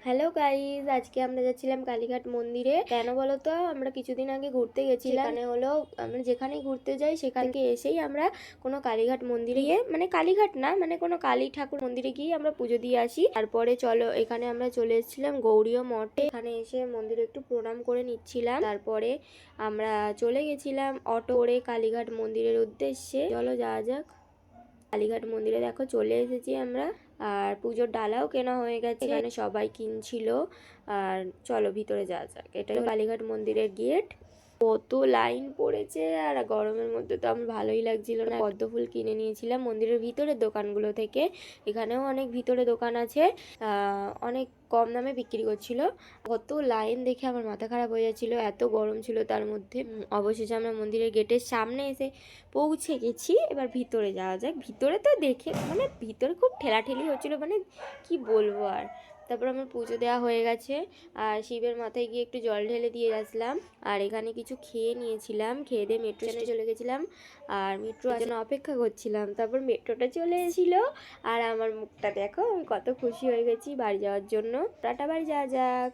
Hello guys, আজকে আমরা যাচ্ছিলাম কালীঘাট মন্দিরে। কেন বলো তো, আমরা কিছুদিন আগে ঘুরতে গেছিলাম। সেখানে হলো আমরা যেখানে ঘুরতে যাই সেখান থেকে এসেই আমরা কোনো কালীঘাট মন্দিরে গিয়ে, মানে কালীঘাট না, মানে কোনো কালী ঠাকুর মন্দিরে গিয়ে আমরা পুজো দিয়ে আসি। তারপরে চলো, এখানে আমরা চলে এসেছিলাম গৌরীয় মঠে। এখানে এসে মন্দিরে একটু প্রণাম করে নিচ্ছিলাম। তারপরে আমরা চলে গেছিলাম অটো করে কালীঘাট মন্দিরের উদ্দেশ্যে। চলো যাওয়া যাক। কালীঘাট মন্দিরে দেখো চলে এসেছি আমরা। আর পুজোর ডালাও কেনা হয়ে গেছে, এখানে সবাই কিনছিল। আর চলো ভিতরে যাওয়া যাক। এটা কালীঘাট মন্দিরের গেট। কত লাইন পড়েছে, আর গরমের মধ্যে তো আমার ভালোই লাগছিল না। পদ্ম ফুল কিনে নিয়েছিলাম মন্দিরের ভিতরের দোকানগুলো থেকে। এখানেও অনেক ভিতরে দোকান আছে, অনেক কম দামে বিক্রি করছিল। কত লাইন দেখে আমার মাথা খারাপ হয়ে যাচ্ছিল, এত গরম ছিল তার মধ্যে। অবশেষে আমরা মন্দিরের গেটের সামনে এসে পৌঁছে গেছি। এবার ভিতরে যাওয়া যাক। ভিতরে তো দেখে মানে ভিতরে খুব ঠেলাঠেলি হচ্ছিল, মানে কি বলবো আর। তারপর আমার পুজো দেওয়া হয়ে গেছে, আর শিবের মাথায় গিয়ে একটু জল ঢেলে দিয়ে আসলাম। আর এখানে কিছু খেয়ে নিয়েছিলাম, খেয়ে দিয়ে মেট্রো স্টেশনে চলে গেছিলাম। আর মেট্রো জন্য অপেক্ষা করছিলাম। তারপর মেট্রোটা চলে এসেছিল, আর আমার মুখটা দেখো, আমি কত খুশি হয়ে গেছি বাড়ি যাওয়ার জন্য। টাটা, বাড়ি যাওয়া যাক।